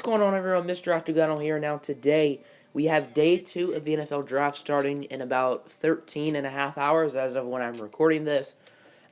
going on, everyone? Mr. Octagonal here. Now, today we have day 2 of the NFL draft starting in about 13 and a half hours as of when I'm recording this.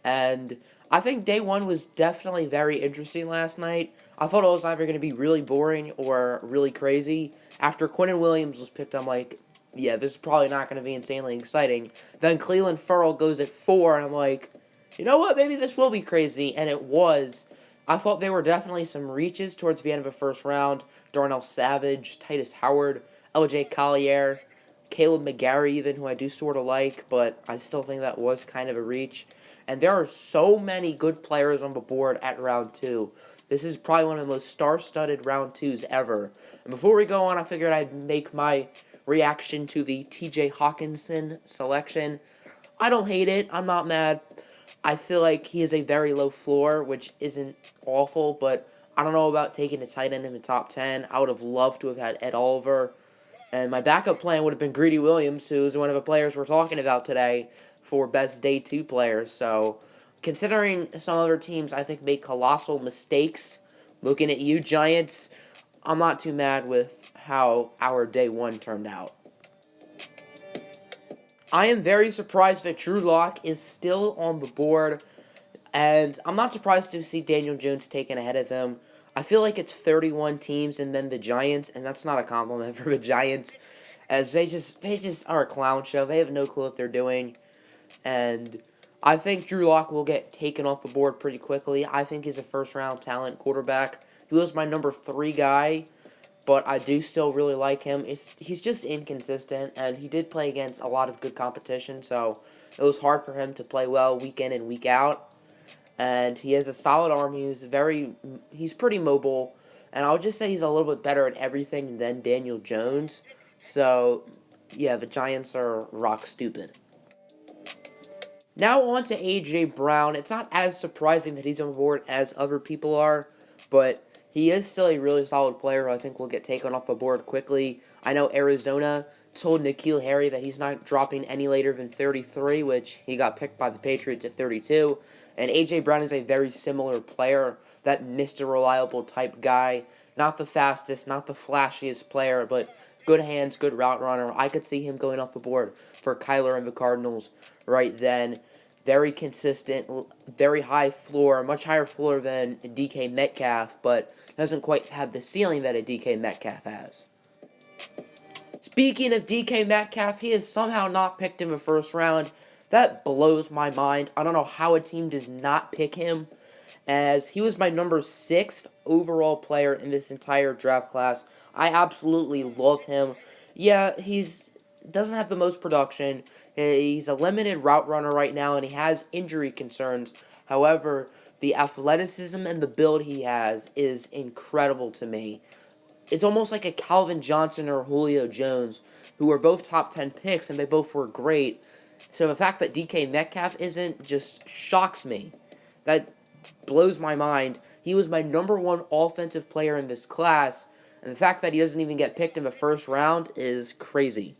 And I think day 1 was definitely very interesting last night. I thought it was either going to be really boring or really crazy. After Quinnen Williams was picked, I'm like, yeah, this is probably not going to be insanely exciting. Then Clelin Ferrell goes at 4, and I'm like, you know what? Maybe this will be crazy. And it was. I thought there were definitely some reaches towards the end of the first round. Darnell Savage, Titus Howard, LJ Collier, Caleb McGarry, even, who I do sort of like, but I still think that was kind of a reach. And there are so many good players on the board at round 2. This is probably one of the most star-studded round 2s ever. And before we go on, I figured I'd make my reaction to the TJ Hawkinson selection. I don't hate it. I'm not mad. I feel like he has a very low floor, which isn't awful, but I don't know about taking a tight end in the top 10. I would have loved to have had Ed Oliver. And my backup plan would have been Greedy Williams, who's one of the players we're talking about today for best day 2 players. So, considering some other teams I think made colossal mistakes, looking at you, Giants, I'm not too mad with how our day 1 turned out. I am very surprised that Drew Lock is still on the board, and I'm not surprised to see Daniel Jones taken ahead of him. I feel like it's 31 teams and then the Giants, and that's not a compliment for the Giants, as they just are a clown show. They have no clue what they're doing, and I think Drew Lock will get taken off the board pretty quickly. I think he's a first-round talent quarterback. He was my number 3 guy, but I do still really like him. He's just inconsistent, and he did play against a lot of good competition, so it was hard for him to play well week in and week out. And he has a solid arm. He's pretty mobile, and I would just say he's a little bit better at everything than Daniel Jones. So, yeah, the Giants are rock stupid. Now on to A.J. Brown. It's not as surprising that he's on board as other people are, but he is still a really solid player who I think will get taken off the board quickly. I know Arizona told N'Keal Harry that he's not dropping any later than 33, which he got picked by the Patriots at 32. And A.J. Brown is a very similar player, that Mr. Reliable type guy. Not the fastest, not the flashiest player, but good hands, good route runner. I could see him going off the board for Kyler and the Cardinals right then. Very consistent, very high floor, much higher floor than DK Metcalf, but doesn't quite have the ceiling that a DK Metcalf has. Speaking of DK Metcalf, he is somehow not picked in the first round. That blows my mind. I don't know how a team does not pick him, as he was my number 6 overall player in this entire draft class. I absolutely love him. Yeah, he's doesn't have the most production. He's a limited route runner right now, and he has injury concerns. However, the athleticism and the build he has is incredible to me. It's almost like a Calvin Johnson or Julio Jones, who were both top 10 picks, and they both were great. So the fact that DK Metcalf isn't just shocks me. That blows my mind. He was my number 1 offensive player in this class, and the fact that he doesn't even get picked in the first round is crazy.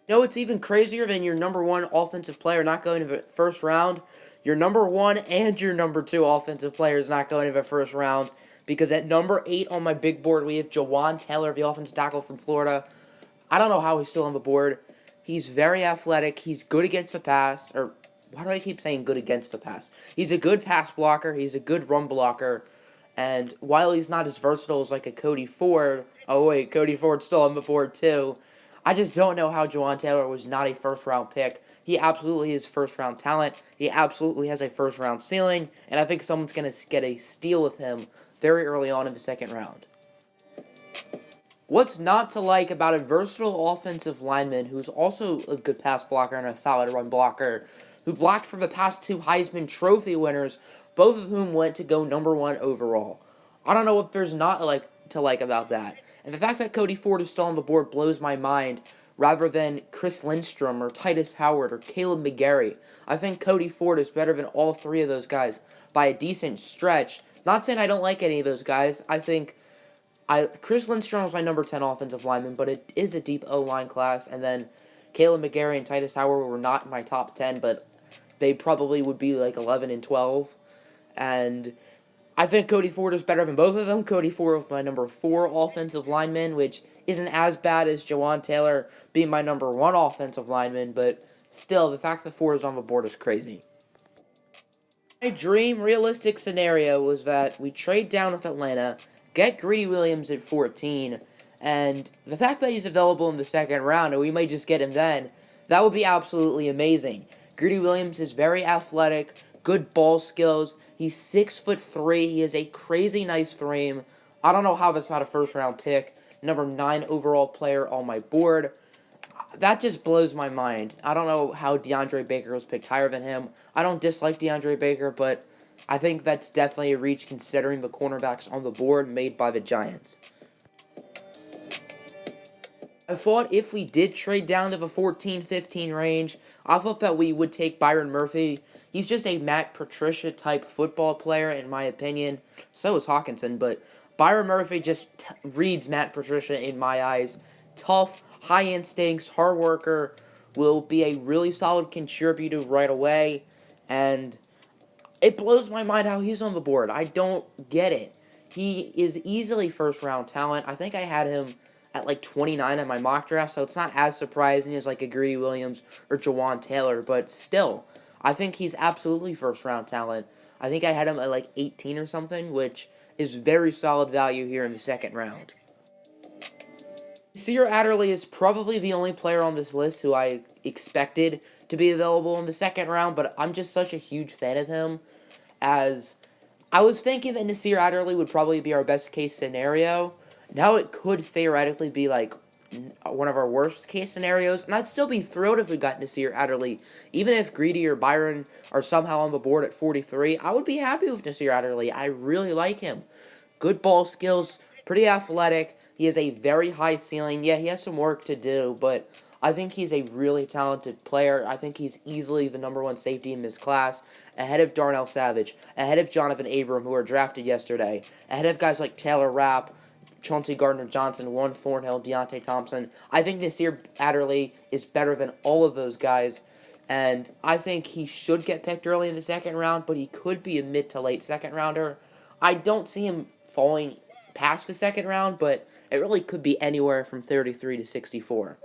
No, it's even crazier than your number 1 offensive player not going to the first round. Your number 1 and your number 2 offensive players not going to the first round. Because at number 8 on my big board, we have Jawan Taylor, the offensive tackle from Florida. I don't know how he's still on the board. He's very athletic. He's good against the pass. Or, why do I keep saying good against the pass? He's a good pass blocker. He's a good run blocker. And while he's not as versatile as like a Cody Ford, oh wait, Cody Ford's still on the board too. I just don't know how Jawan Taylor was not a first-round pick. He absolutely is first-round talent. He absolutely has a first-round ceiling, and I think someone's going to get a steal with him very early on in the second round. What's not to like about a versatile offensive lineman who's also a good pass blocker and a solid run blocker, who blocked for the past 2 Heisman Trophy winners, both of whom went to go number 1 overall? I don't know what there's not to like about that. And the fact that Cody Ford is still on the board blows my mind, rather than Chris Lindstrom or Titus Howard or Caleb McGarry. I think Cody Ford is better than all 3 of those guys by a decent stretch. Not saying I don't like any of those guys. I think Chris Lindstrom was my number 10 offensive lineman, but it is a deep O-line class. And then Caleb McGarry and Titus Howard were not in my top 10, but they probably would be like 11 and 12. And I think Cody Ford is better than both of them. Cody Ford was my number 4 offensive lineman, which isn't as bad as Jawan Taylor being my number 1 offensive lineman, but still, the fact that Ford is on the board is crazy. My dream realistic scenario was that we trade down with Atlanta, get Greedy Williams at 14, and the fact that he's available in the second round, and we might just get him then, that would be absolutely amazing. Greedy Williams is very athletic, good ball skills. He's 6'3". He has a crazy nice frame. I don't know how that's not a first round pick. Number 9 overall player on my board. That just blows my mind. I don't know how DeAndre Baker was picked higher than him. I don't dislike DeAndre Baker, but I think that's definitely a reach considering the cornerbacks on the board made by the Giants. I thought if we did trade down to the 14-15 range, I thought that we would take Byron Murphy. He's just a Matt Patricia type football player, in my opinion. So is Hawkinson, but Byron Murphy just reads Matt Patricia in my eyes. Tough, high instincts, hard worker, will be a really solid contributor right away, and it blows my mind how he's on the board. I don't get it. He is easily first round talent. I think I had him at like 29 in my mock draft, so it's not as surprising as like a Greedy Williams or Jawan Taylor, but still, I think he's absolutely first round talent. I think I had him at like 18 or something, which is very solid value here in the second round. Nasir Adderley is probably the only player on this list who I expected to be available in the second round, but I'm just such a huge fan of him, as I was thinking that Nasir Adderley would probably be our best case scenario. Now it could theoretically be like one of our worst case scenarios, and I'd still be thrilled if we got Nasir Adderley. Even if Greedy or Byron are somehow on the board at 43, I would be happy with Nasir Adderley. I really like him. Good ball skills, pretty athletic. He has a very high ceiling. Yeah, he has some work to do, but I think he's a really talented player. I think he's easily the number 1 safety in this class, ahead of Darnell Savage, ahead of Jonathan Abram, who were drafted yesterday, ahead of guys like Taylor Rapp, Chauncey Gardner-Johnson, Juan Thornhill, Deontay Thompson. I think Nasir Adderley is better than all of those guys, and I think he should get picked early in the second round, but he could be a mid to late second rounder. I don't see him falling past the second round, but it really could be anywhere from 33 to 64.